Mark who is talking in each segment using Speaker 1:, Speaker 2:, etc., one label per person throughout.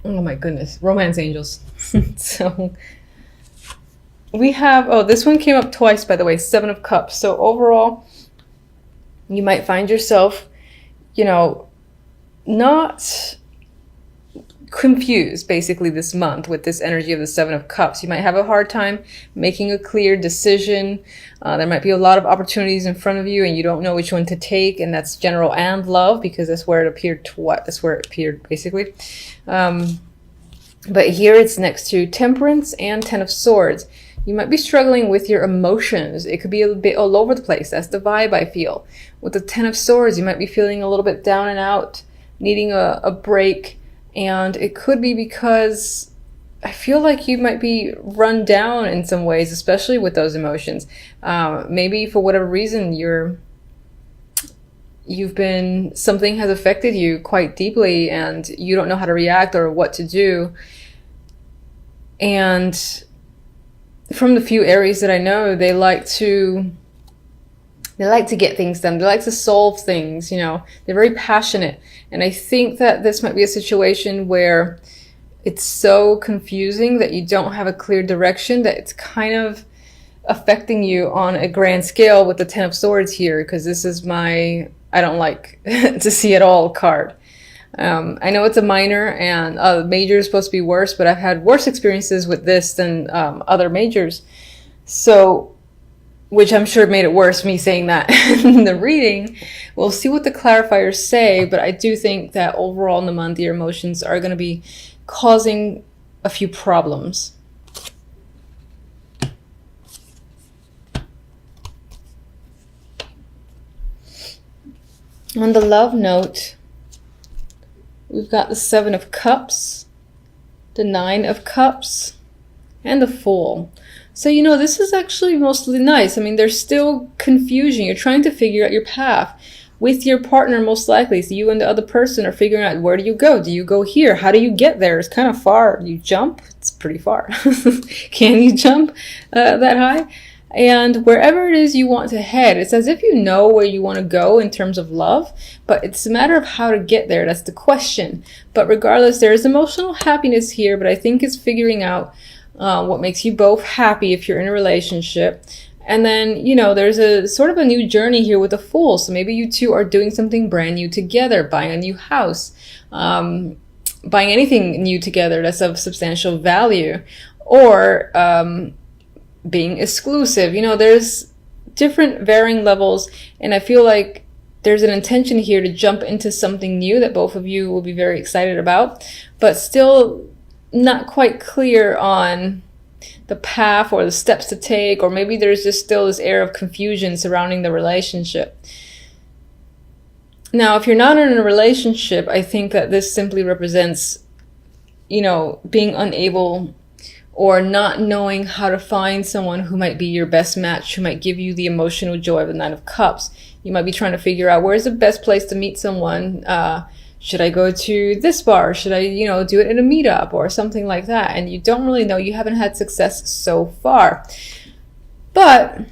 Speaker 1: Oh my goodness, romance angels. So we have, oh, this one came up twice, by the way, Seven of Cups. So overall, you might find yourself, you know, not confused basically this month with this energy of the Seven of Cups. You might have a hard time making a clear decision. There might be a lot of opportunities in front of you and you don't know which one to take, and that's general and love, because that's where it appeared to what? That's where it appeared basically. But here it's next to Temperance and Ten of Swords. You might be struggling with your emotions. It could be a bit all over the place. That's the vibe I feel. With the Ten of Swords, you might be feeling a little bit down and out, needing a break. And it could be because I feel like you might be run down in some ways, especially with those emotions. Maybe for whatever reason, something has affected you quite deeply and you don't know how to react or what to do. And from the few Aries that I know, they like to get things done. They like to solve things, you know. They're very passionate. And I think that this might be a situation where it's so confusing that you don't have a clear direction, that it's kind of affecting you on a grand scale with the Ten of Swords here, because this is my I don't like to see it all card. I know it's a minor and major is supposed to be worse, but I've had worse experiences with this than other majors. So, which I'm sure made it worse, me saying that in the reading. We'll see what the clarifiers say, but I do think that overall in the month, your emotions are going to be causing a few problems. On the love note, we've got the Seven of Cups, the Nine of Cups, and the Fool. So, you know, this is actually mostly nice. I mean, there's still confusion. You're trying to figure out your path with your partner, most likely. So you and the other person are figuring out, where do you go? Do you go here? How do you get there? It's kind of far. You jump? It's pretty far. Can you jump that high? And wherever it is you want to head, it's as if you know where you want to go in terms of love, but it's a matter of how to get there. That's the question. But regardless, there is emotional happiness here, but I think it's figuring out what makes you both happy if you're in a relationship. And then, you know, there's a sort of a new journey here with the Fool. So maybe you two are doing something brand new together, buying a new house, buying anything new together that's of substantial value, or being exclusive. You know, there's different varying levels, and I feel like there's an intention here to jump into something new that both of you will be very excited about, but still not quite clear on the path or the steps to take, or maybe there's just still this air of confusion surrounding the relationship. Now, if you're not in a relationship, I think that this simply represents, you know, being unable or not knowing how to find someone who might be your best match, who might give you the emotional joy of the Nine of Cups. You might be trying to figure out, where's the best place to meet someone? Should I go to this bar? Should I, you know, do it in a meetup or something like that? And you don't really know. You haven't had success so far. But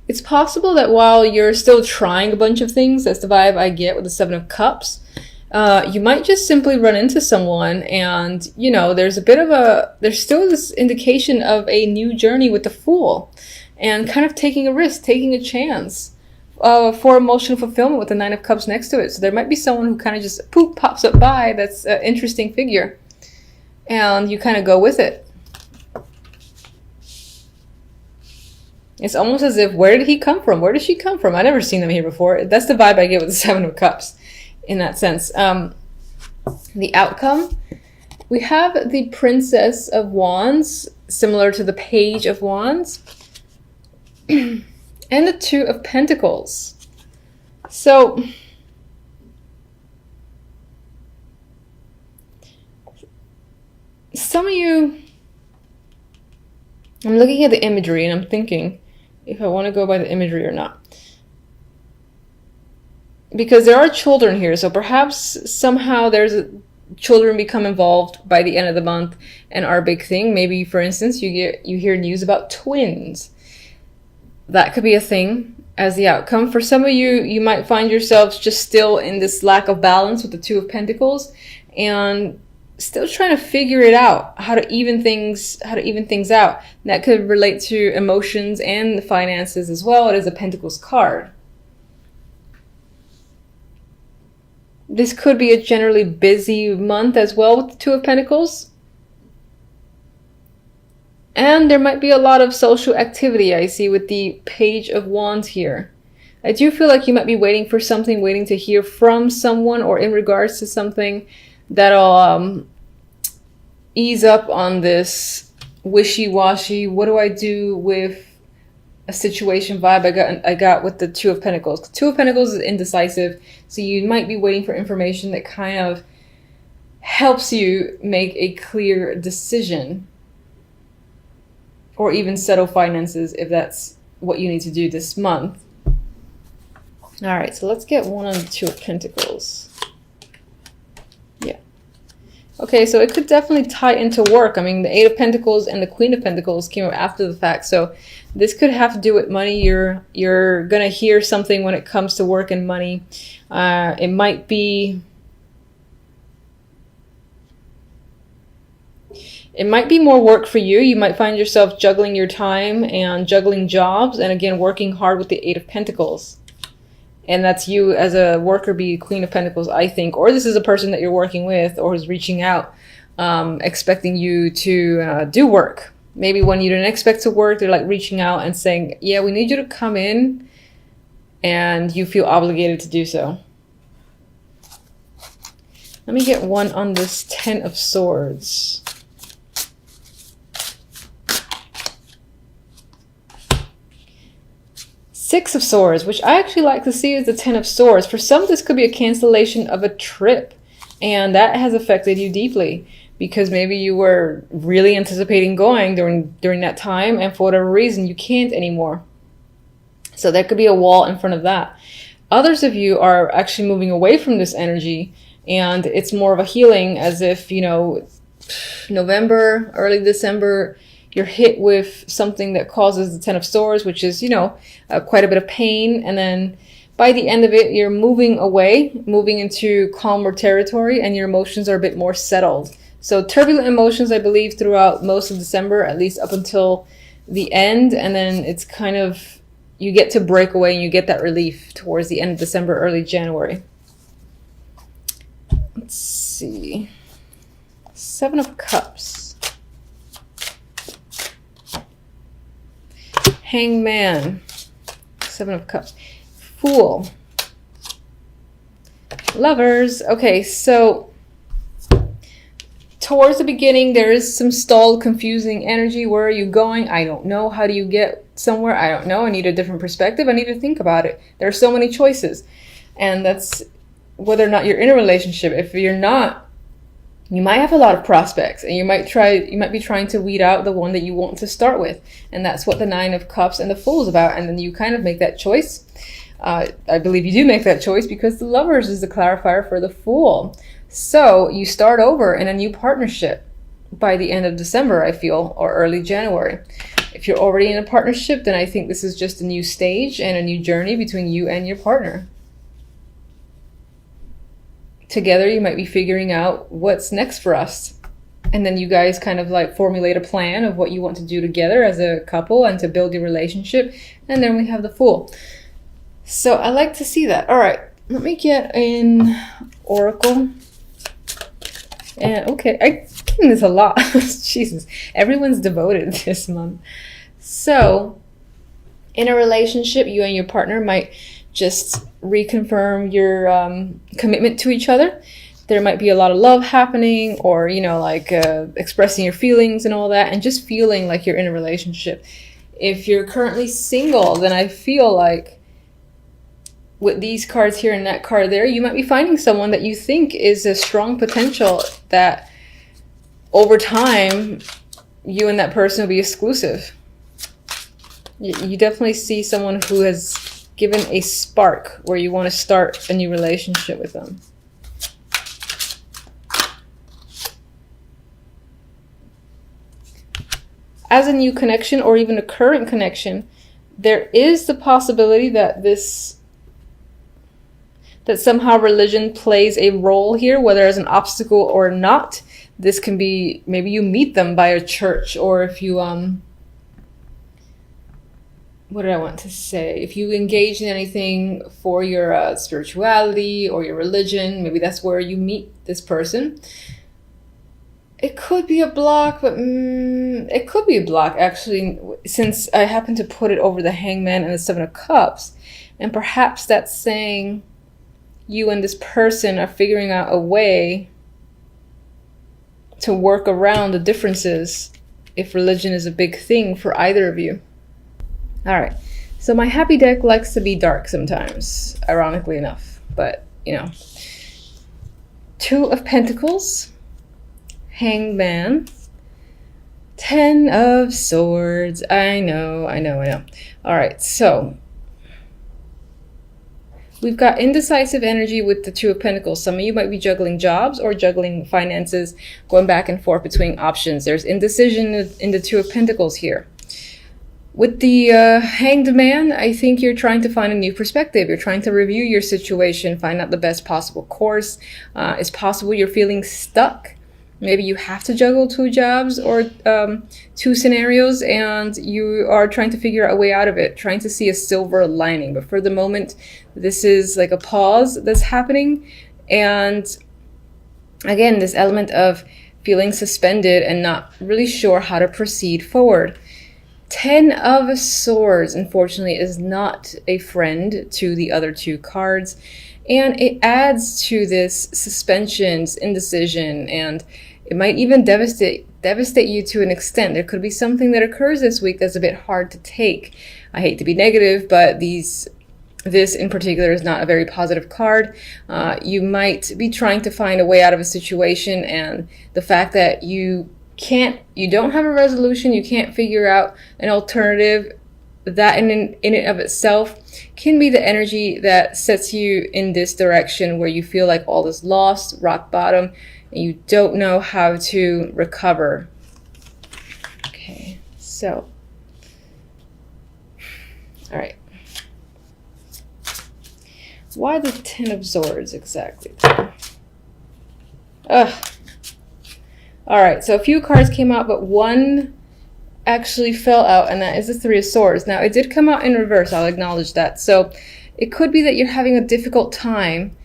Speaker 1: it's possible that while you're still trying a bunch of things, that's the vibe I get with the Seven of Cups, you might just simply run into someone and, you know, there's still this indication of a new journey with the Fool and kind of taking a risk, taking a chance for emotional fulfillment with the Nine of Cups next to it. So there might be someone who kind of just poof, pops up by that's an interesting figure and you kind of go with it. It's almost as if, where did he come from? Where did she come from? I've never seen them here before. That's the vibe I get with the Seven of Cups in that sense. The outcome, we have the Princess of Wands, similar to the Page of Wands, and the Two of Pentacles. So some of you, I'm looking at the imagery and I'm thinking if I want to go by the imagery or not. Because there are children here, so perhaps somehow children become involved by the end of the month and are a big thing. Maybe, for instance, you hear news about twins. That could be a thing. as the outcome. For some of you, you might find yourselves just still in this lack of balance with the Two of Pentacles and still trying to figure it out, how to even things out. And that could relate to emotions and the finances as well. It is a Pentacles card. This could be a generally busy month as well with the Two of Pentacles. And there might be a lot of social activity I see with the Page of Wands here. I do feel like you might be waiting for something, waiting to hear from someone or in regards to something that'll ease up on this wishy-washy, what do I do with a situation vibe I got with the Two of Pentacles. Two of Pentacles is indecisive, so you might be waiting for information that kind of helps you make a clear decision. Or even settle finances if that's what you need to do this month. All right, so let's get one on the Two of Pentacles. Yeah. Okay, so it could definitely tie into work. I mean, the Eight of Pentacles and the Queen of Pentacles came up after the fact. So this could have to do with money. You're going to hear something when it comes to work and money. It might be... It might be more work for you. You might find yourself juggling your time and juggling jobs and again working hard with the Eight of Pentacles. And that's you as a worker, be Queen of Pentacles, I think. Or this is a person that you're working with or is reaching out, expecting you to do work. Maybe when you didn't expect to work, they're like reaching out and saying, yeah, we need you to come in, and you feel obligated to do so. Let me get one on this Ten of Swords. Six of Swords, which I actually like to see as the Ten of Swords. For some, this could be a cancellation of a trip, and that has affected you deeply because maybe you were really anticipating going during that time, and for whatever reason, you can't anymore. So there could be a wall in front of that. Others of you are actually moving away from this energy, and it's more of a healing, as if, you know, November, early December, you're hit with something that causes the Ten of Swords, which is, you know, quite a bit of pain. And then by the end of it, you're moving away, moving into calmer territory, and your emotions are a bit more settled. So turbulent emotions, I believe, throughout most of December, at least up until the end. And then it's kind of, you get to break away and you get that relief towards the end of December, early January. Let's see. Seven of Cups. Hangman. Seven of Cups. Fool. Lovers. Okay, so towards the beginning, there is some stalled, confusing energy. Where are you going? I don't know. How do you get somewhere? I don't know. I need a different perspective. I need to think about it. There are so many choices. And that's whether or not you're in a relationship. If you're not, you might have a lot of prospects, and you might be trying to weed out the one that you want to start with. And that's what the Nine of Cups and the Fool is about. And then you kind of make that choice. I believe you do make that choice because the Lovers is the clarifier for the Fool. So you start over in a new partnership by the end of December, I feel, or early January. If you're already in a partnership, then I think this is just a new stage and a new journey between you and your partner. Together, you might be figuring out what's next for us. And then you guys kind of like formulate a plan of what you want to do together as a couple and to build your relationship. And then we have the Fool. So I like to see that. All right, let me get an Oracle. And okay, I'm getting this a lot. Jesus, everyone's devoted this month. So in a relationship, you and your partner might just reconfirm your commitment to each other. There might be a lot of love happening, or, you know, like expressing your feelings and all that, and just feeling like you're in a relationship. If you're currently single, then I feel like with these cards here and that card there, you might be finding someone that you think is a strong potential, that over time, you and that person will be exclusive. You definitely see someone who has given a spark where you want to start a new relationship with them. As a new connection, or even a current connection, there is the possibility that that somehow religion plays a role here, whether as an obstacle or not. This can be, maybe you meet them by a church, or if you, what did I want to say? If you engage in anything for your spirituality or your religion, maybe that's where you meet this person. It could be a block, but it could be a block, actually, since I happen to put it over the Hangman and the Seven of Cups. And perhaps that's saying you and this person are figuring out a way to work around the differences if religion is a big thing for either of you. All right, so my happy deck likes to be dark sometimes, ironically enough, but you know. Two of Pentacles, Hangman, Ten of Swords. I know. All right, so we've got indecisive energy with the Two of Pentacles. Some of you might be juggling jobs or juggling finances, going back and forth between options. There's indecision in the Two of Pentacles here. With the Hanged Man, I think you're trying to find a new perspective. You're trying to review your situation, find out the best possible course. It's possible you're feeling stuck. Maybe you have to juggle two jobs or two scenarios, and you are trying to figure out a way out of it, trying to see a silver lining. But for the moment, this is like a pause that's happening. And again, this element of feeling suspended and not really sure how to proceed forward. Ten of Swords, unfortunately, is not a friend to the other two cards. And it adds to this suspensions, indecision, and it might even devastate you to an extent. There could be something that occurs this week that's a bit hard to take. I hate to be negative, but this in particular is not a very positive card. You might be trying to find a way out of a situation, and the fact that you don't have a resolution, you can't figure out an alternative, that in and of itself can be the energy that sets you in this direction where you feel like all is lost, rock bottom, and you don't know how to recover. Okay, so, all right. Why the Ten of Swords exactly? Ugh. All right, so a few cards came out, but one actually fell out, and that is the Three of Swords. Now, it did come out in reverse, I'll acknowledge that. So it could be that you're having a difficult time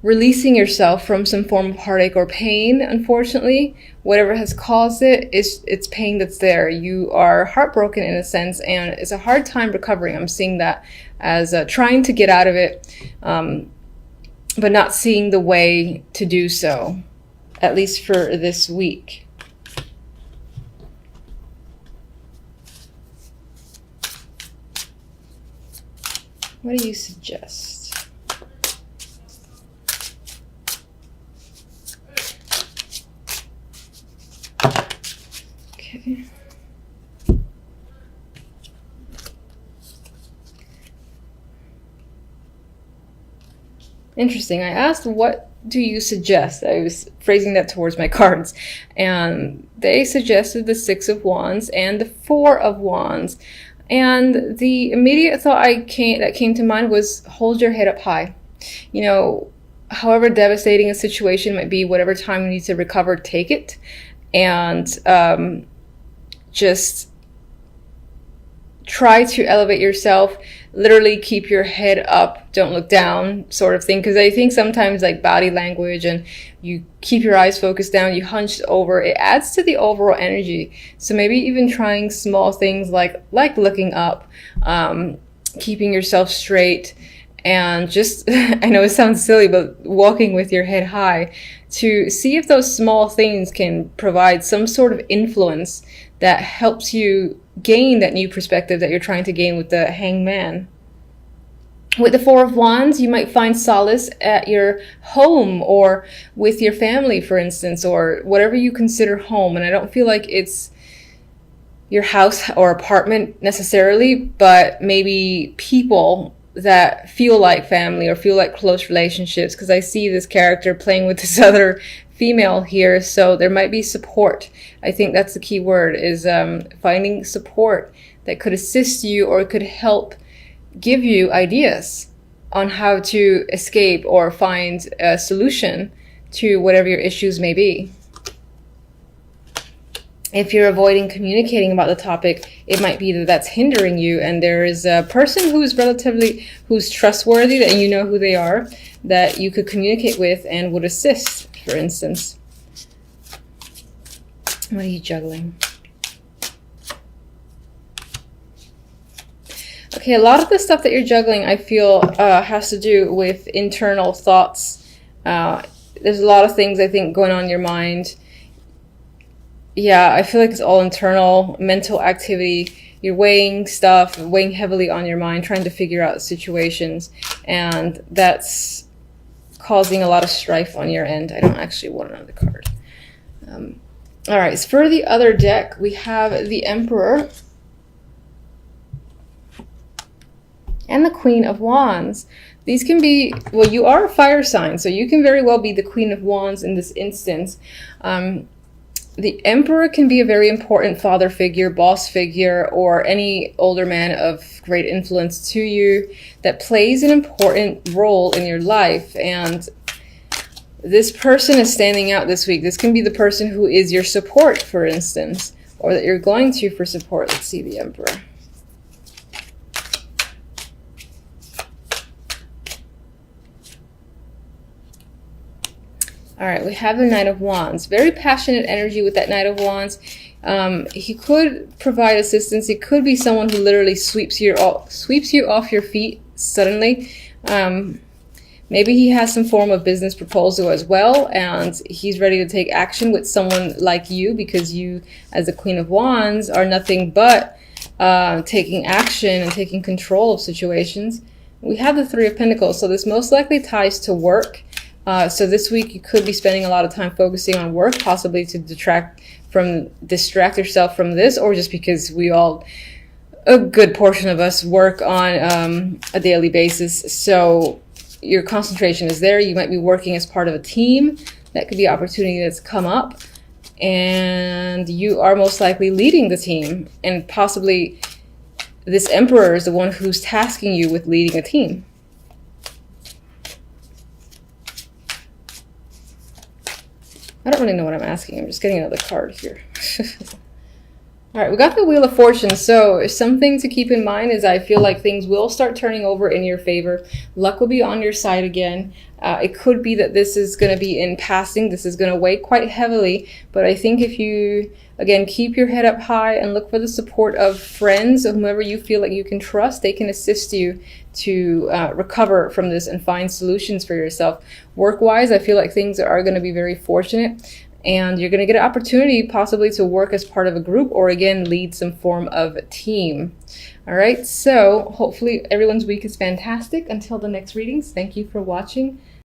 Speaker 1: releasing yourself from some form of heartache or pain, unfortunately. Whatever has caused it, it's pain that's there. You are heartbroken in a sense, and it's a hard time recovering. I'm seeing that as trying to get out of it, but not seeing the way to do so, at least for this week. What do you suggest? Okay. Interesting. I asked, what do you suggest? I was phrasing that towards my cards, and they suggested the Six of Wands and the Four of Wands. And the immediate thought that came to mind was, hold your head up high. You know, however devastating a situation might be, whatever time you need to recover, take it. And just try to elevate yourself. Literally keep your head up, don't look down, sort of thing. Because I think sometimes like body language and you keep your eyes focused down, you hunched over, it adds to the overall energy. So maybe even trying small things like looking up, keeping yourself straight, and just, I know it sounds silly, but walking with your head high to see if those small things can provide some sort of influence that helps you gain that new perspective that you're trying to gain with the Hangman. With the Four of Wands, you might find solace at your home or with your family, for instance, or whatever you consider home. And I don't feel like it's your house or apartment necessarily, but maybe people that feel like family or feel like close relationships, because I see this character playing with this other female here, so there might be support. I think that's the key word, is finding support that could assist you or could help give you ideas on how to escape or find a solution to whatever your issues may be. If you're avoiding communicating about the topic, it might be that that's hindering you, and there is a person who's trustworthy, that you know who they are, that you could communicate with and would assist, for instance. What are you juggling? Okay, a lot of the stuff that you're juggling, I feel, has to do with internal thoughts. There's a lot of things, I think, going on in your mind. Yeah, I feel like it's all internal, mental activity. You're weighing stuff, weighing heavily on your mind, trying to figure out situations, and that's causing a lot of strife on your end. I don't actually want another card. All right, so for the other deck, we have the Emperor and the Queen of Wands. These can be, well, you are a fire sign, so you can very well be the Queen of Wands in this instance. The Emperor can be a very important father figure, boss figure, or any older man of great influence to you that plays an important role in your life. And this person is standing out this week. This can be the person who is your support, for instance, or that you're going to for support. Let's see the Emperor. All right, we have the Knight of Wands. Very passionate energy with that Knight of Wands. He could provide assistance. He could be someone who literally sweeps you off your feet suddenly. Maybe he has some form of business proposal as well, and he's ready to take action with someone like you, because you, as the Queen of Wands, are nothing but taking action and taking control of situations. We have the Three of Pentacles, so this most likely ties to work. So this week you could be spending a lot of time focusing on work, possibly to distract yourself from this, or just because a good portion of us work on a daily basis. So your concentration is there. You might be working as part of a team. That could be an opportunity that's come up, and you are most likely leading the team, and possibly this Emperor is the one who's tasking you with leading a team. I don't really know what I'm asking. I'm just getting another card here. All right, we got the Wheel of Fortune. So something to keep in mind is I feel like things will start turning over in your favor. Luck will be on your side again. It could be that this is going to be in passing. This is going to weigh quite heavily. But I think if you, again, keep your head up high and look for the support of friends, or whomever you feel like you can trust, they can assist you to recover from this and find solutions for yourself. Work-wise, I feel like things are going to be very fortunate, and you're going to get an opportunity possibly to work as part of a group, or again, lead some form of team. All right, so hopefully everyone's week is fantastic. Until the next readings, thank you for watching.